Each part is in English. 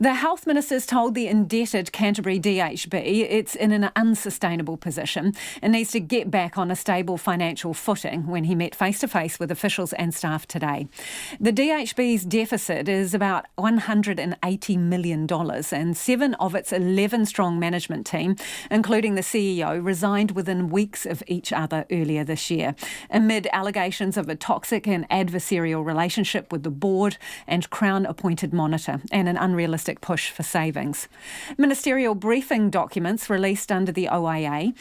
The Health Minister's told the indebted Canterbury DHB it's in an unsustainable position and needs to get back on a stable financial footing when he met face-to-face with officials and staff today. The DHB's deficit is about $180 million and 7 of its 11-strong management team, including the CEO, resigned within weeks of each other earlier this year, amid allegations of a toxic and adversarial relationship with the board and Crown-appointed monitor and an unrealistic push for savings. Ministerial briefing documents released under the OIA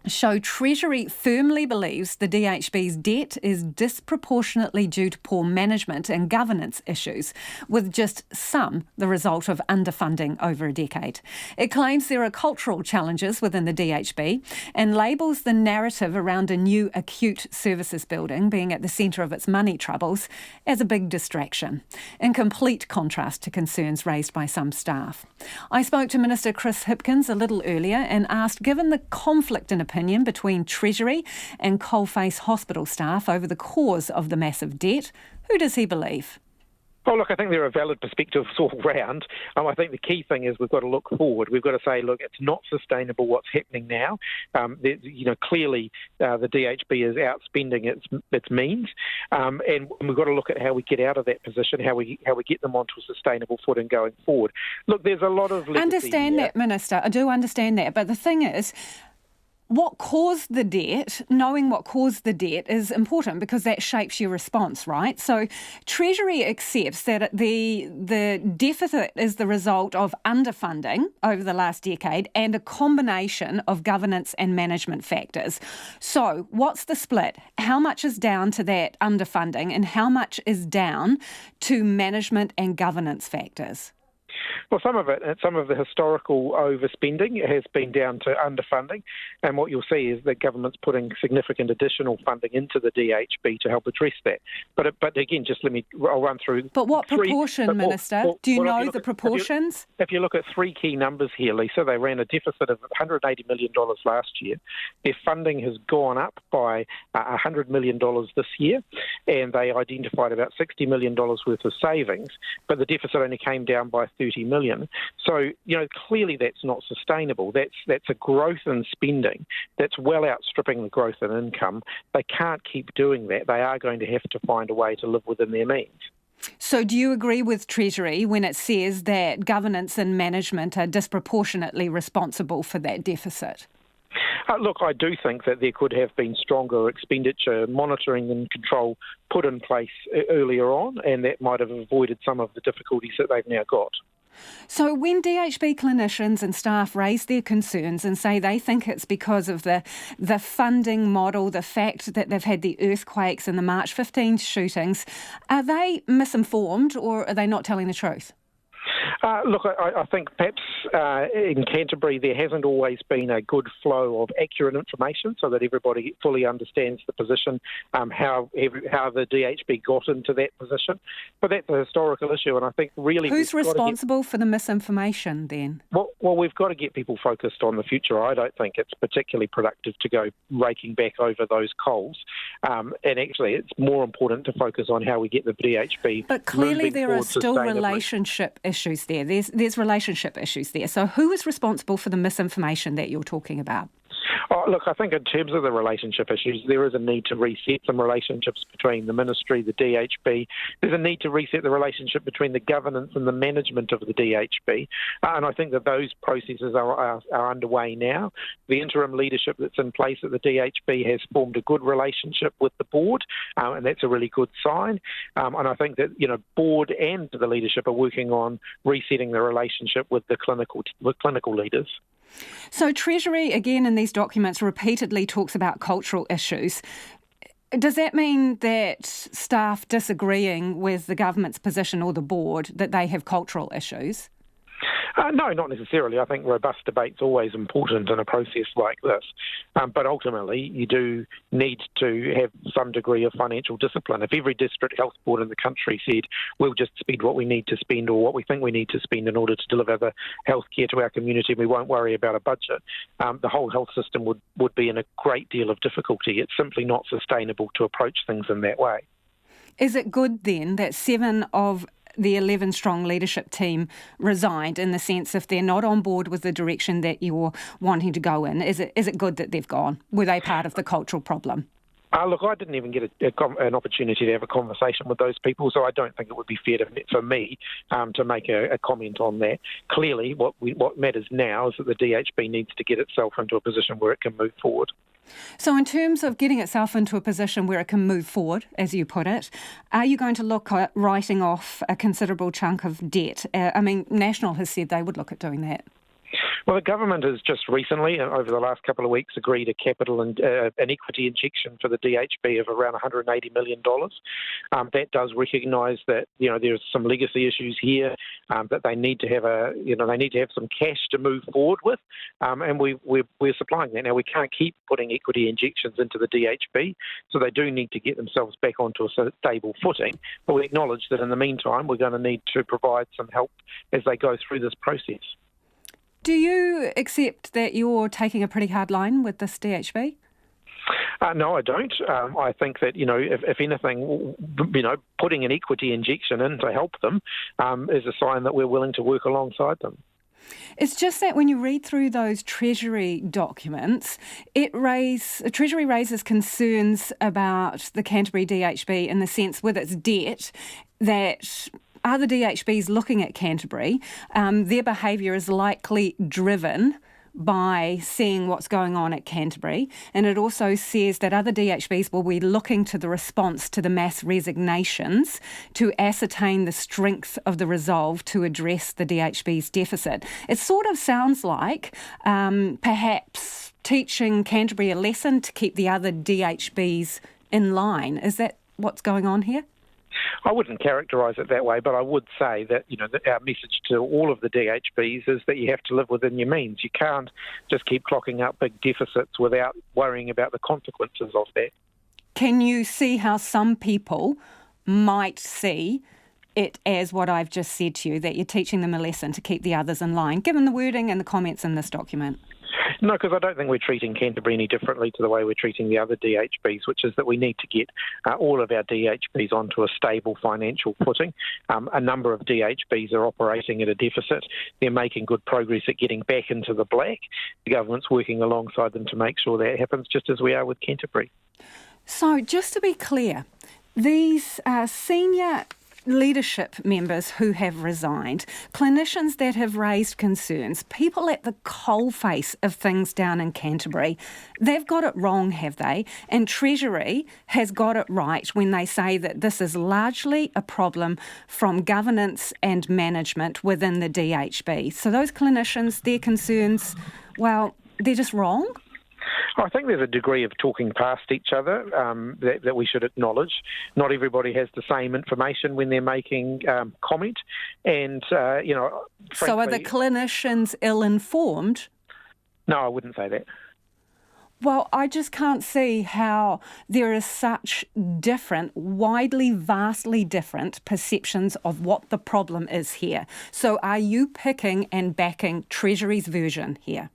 show Treasury firmly believes the DHB's debt is disproportionately due to poor management and governance issues, with just some the result of underfunding over a decade. It claims there are cultural challenges within the DHB and labels the narrative around a new acute services building being at the centre of its money troubles as a big distraction, in complete contrast to concerns raised by some staff. I spoke to Minister Chris Hipkins a little earlier and asked, given the conflict in opinion between Treasury and coalface hospital staff over the cause of the massive debt, who does he believe? Oh, look, I think there are valid perspectives all round. I think the key thing is we've got to look forward. We've got to say, look, it's not sustainable what's happening now. Clearly the DHB is outspending its means, and we've got to look at how we get out of that position, how we get them onto a sustainable footing going forward. Look, there's a lot of legacy. Understand that, Minister. I do understand that, but the thing is, what caused the debt, knowing what caused the debt is important because that shapes your response, right? So Treasury accepts that the deficit is the result of underfunding over the last decade and a combination of governance and management factors. So what's the split? How much is down to that underfunding and how much is down to management and governance factors? Well, some of the historical overspending has been down to underfunding, and what you'll see is that government's putting significant additional funding into the DHB to help address that. But again, I'll run through. But what proportion, Minister? Do you know the proportions? If you look at three key numbers here, Lisa, they ran a deficit of $180 million last year. Their funding has gone up by $100 million this year, and they identified about $60 million worth of savings, but the deficit only came down by $30 million. So, clearly that's not sustainable. That's a growth in spending that's well outstripping the growth in income. They can't keep doing that. They are going to have to find a way to live within their means. So do you agree with Treasury when it says that governance and management are disproportionately responsible for that deficit? Look, I do think that there could have been stronger expenditure monitoring and control put in place earlier on, and that might have avoided some of the difficulties that they've now got. So when DHB clinicians and staff raise their concerns and say they think it's because of the funding model, the fact that they've had the earthquakes and the March 15 shootings, are they misinformed or are they not telling the truth? Look, I think perhaps in Canterbury there hasn't always been a good flow of accurate information so that everybody fully understands the position, how the DHB got into that position. But that's a historical issue, and I think really... Who's responsible for the misinformation then? Well, we've got to get people focused on the future. I don't think it's particularly productive to go raking back over those coals. And actually, it's more important to focus on how we get the DHB. But clearly there are still relationship issues there. There's relationship issues there. So who is responsible for the misinformation that you're talking about? Oh, look, I think in terms of the relationship issues, there is a need to reset some relationships between the Ministry, the DHB. There's a need to reset the relationship between the governance and the management of the DHB. And I think that those processes are underway now. The interim leadership that's in place at the DHB has formed a good relationship with the board, and that's a really good sign. And I think that, board and the leadership are working on resetting the relationship with the clinical leaders. So Treasury, again, in these documents repeatedly talks about cultural issues. Does that mean that staff disagreeing with the government's position or the board, that they have cultural issues? No, not necessarily. I think robust debate's always important in a process like this. But ultimately, you do need to have some degree of financial discipline. If every district health board in the country said, we'll just spend what we need to spend or what we think we need to spend in order to deliver the health care to our community, we won't worry about a budget, the whole health system would be in a great deal of difficulty. It's simply not sustainable to approach things in that way. Is it good then that 7 of the 11-strong leadership team resigned, in the sense if they're not on board with the direction that you're wanting to go in? Is it good that they've gone? Were they part of the cultural problem? Look, I didn't even get an opportunity to have a conversation with those people, so I don't think it would be fair for me to make a comment on that. Clearly, what matters now is that the DHB needs to get itself into a position where it can move forward. So in terms of getting itself into a position where it can move forward, as you put it, are you going to look at writing off a considerable chunk of debt? National has said they would look at doing that. Well, the government has just recently, over the last couple of weeks, agreed a capital and an equity injection for the DHB of around $180 million. That does recognise that there's some legacy issues here, that they need to have some cash to move forward with, and we're supplying that. Now, we can't keep putting equity injections into the DHB, so they do need to get themselves back onto a stable footing. But we acknowledge that in the meantime, we're going to need to provide some help as they go through this process. Do you accept that you're taking a pretty hard line with this DHB? No, I don't. I think that, if anything, putting an equity injection in to help them is a sign that we're willing to work alongside them. It's just that when you read through those Treasury documents, Treasury raises concerns about the Canterbury DHB in the sense, with its debt, that other DHBs looking at Canterbury, their behaviour is likely driven by seeing what's going on at Canterbury. And it also says that other DHBs will be looking to the response to the mass resignations to ascertain the strength of the resolve to address the DHB's deficit. It sort of sounds like perhaps teaching Canterbury a lesson to keep the other DHBs in line. Is that what's going on here? I wouldn't characterise it that way, but I would say that, that our message to all of the DHBs is that you have to live within your means. You can't just keep clocking up big deficits without worrying about the consequences of that. Can you see how some people might see it as what I've just said to you, that you're teaching them a lesson to keep the others in line, given the wording and the comments in this document? No, because I don't think we're treating Canterbury any differently to the way we're treating the other DHBs, which is that we need to get all of our DHBs onto a stable financial footing. A number of DHBs are operating at a deficit. They're making good progress at getting back into the black. The government's working alongside them to make sure that happens, just as we are with Canterbury. So, just to be clear, these senior leadership members who have resigned, clinicians that have raised concerns, people at the coalface of things down in Canterbury, they've got it wrong, have they? And Treasury has got it right when they say that this is largely a problem from governance and management within the DHB. So those clinicians, their concerns, well, they're just wrong? I think there's a degree of talking past each other that we should acknowledge. Not everybody has the same information when they're making comment. And, frankly, so are the clinicians ill-informed? No, I wouldn't say that. Well, I just can't see how there is such different, vastly different perceptions of what the problem is here. So are you picking and backing Treasury's version here?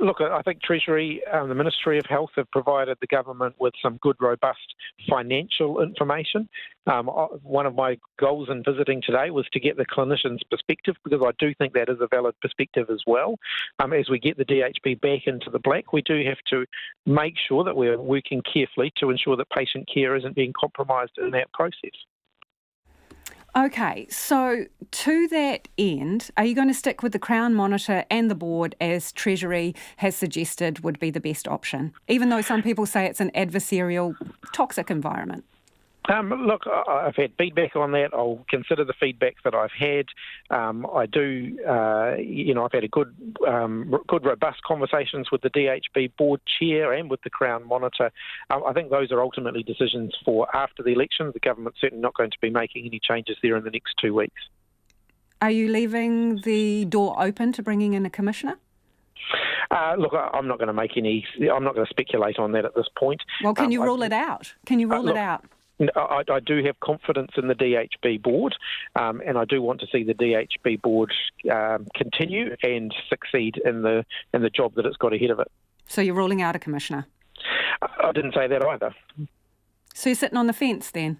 Look, I think Treasury, the Ministry of Health have provided the government with some good, robust financial information. One of my goals in visiting today was to get the clinicians' perspective, because I do think that is a valid perspective as well. As we get the DHB back into the black, we do have to make sure that we're working carefully to ensure that patient care isn't being compromised in that process. Okay, so to that end, are you going to stick with the Crown Monitor and the board as Treasury has suggested would be the best option, even though some people say it's an adversarial, toxic environment? Look, I've had feedback on that. I'll consider the feedback that I've had. I do, I've had a good, robust conversations with the DHB board chair and with the Crown Monitor. I think those are ultimately decisions for after the election. The government's certainly not going to be making any changes there in the next 2 weeks. Are you leaving the door open to bringing in a commissioner? Look, I'm not going to speculate on that at this point. Well, can you rule it out? Can you rule it out? I do have confidence in the DHB board, and I do want to see the DHB board continue and succeed in the job that it's got ahead of it. So you're ruling out a commissioner? I didn't say that either. So you're sitting on the fence then?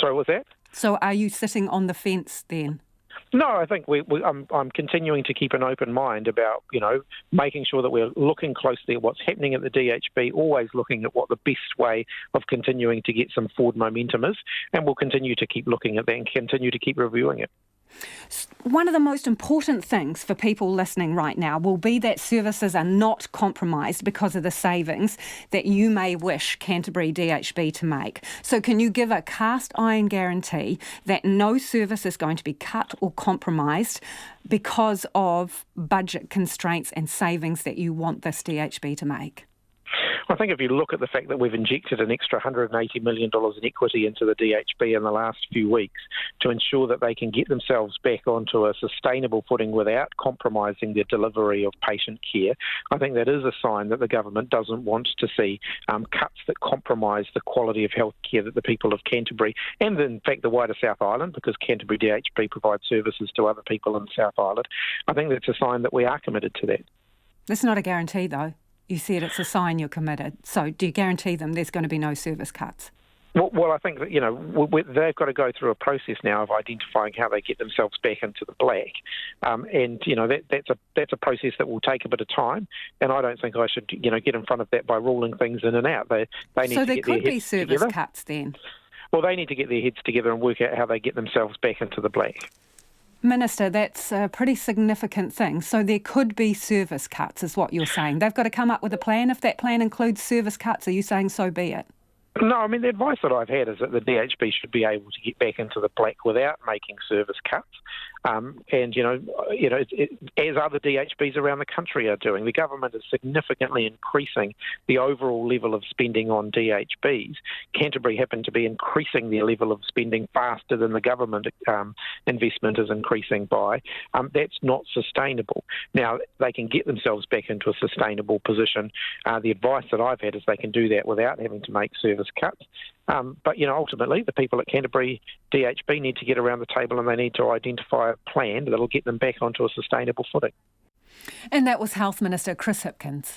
Sorry, what's that? So are you sitting on the fence then? No, I think I'm continuing to keep an open mind about, making sure that we're looking closely at what's happening at the DHB, always looking at what the best way of continuing to get some forward momentum is, and we'll continue to keep looking at that and continue to keep reviewing it. One of the most important things for people listening right now will be that services are not compromised because of the savings that you may wish Canterbury DHB to make. So can you give a cast iron guarantee that no service is going to be cut or compromised because of budget constraints and savings that you want this DHB to make? I think if you look at the fact that we've injected an extra $180 million in equity into the DHB in the last few weeks to ensure that they can get themselves back onto a sustainable footing without compromising their delivery of patient care, I think that is a sign that the government doesn't want to see cuts that compromise the quality of health care that the people of Canterbury and, in fact, the wider South Island, because Canterbury DHB provides services to other people in the South Island. I think that's a sign that we are committed to that. That's not a guarantee, though. You said it's a sign you're committed. So do you guarantee them there's going to be no service cuts? Well, I think that, they've got to go through a process now of identifying how they get themselves back into the black. That's a process that will take a bit of time, and I don't think I should, get in front of that by ruling things in and out. They need so to there get their could be heads service together. cuts then? Well, they need to get their heads together and work out how they get themselves back into the black. Minister, that's a pretty significant thing. So there could be service cuts, is what you're saying. They've got to come up with a plan. If that plan includes service cuts, are you saying so be it? No, I mean, the advice that I've had is that the DHB should be able to get back into the black without making service cuts. As other DHBs around the country are doing, the government is significantly increasing the overall level of spending on DHBs. Canterbury happened to be increasing their level of spending faster than the government investment is increasing by. That's not sustainable. Now, they can get themselves back into a sustainable position. The advice that I've had is they can do that without having to make service cuts. But ultimately, the people at Canterbury DHB need to get around the table and they need to identify a plan that'll get them back onto a sustainable footing. And that was Health Minister Chris Hipkins.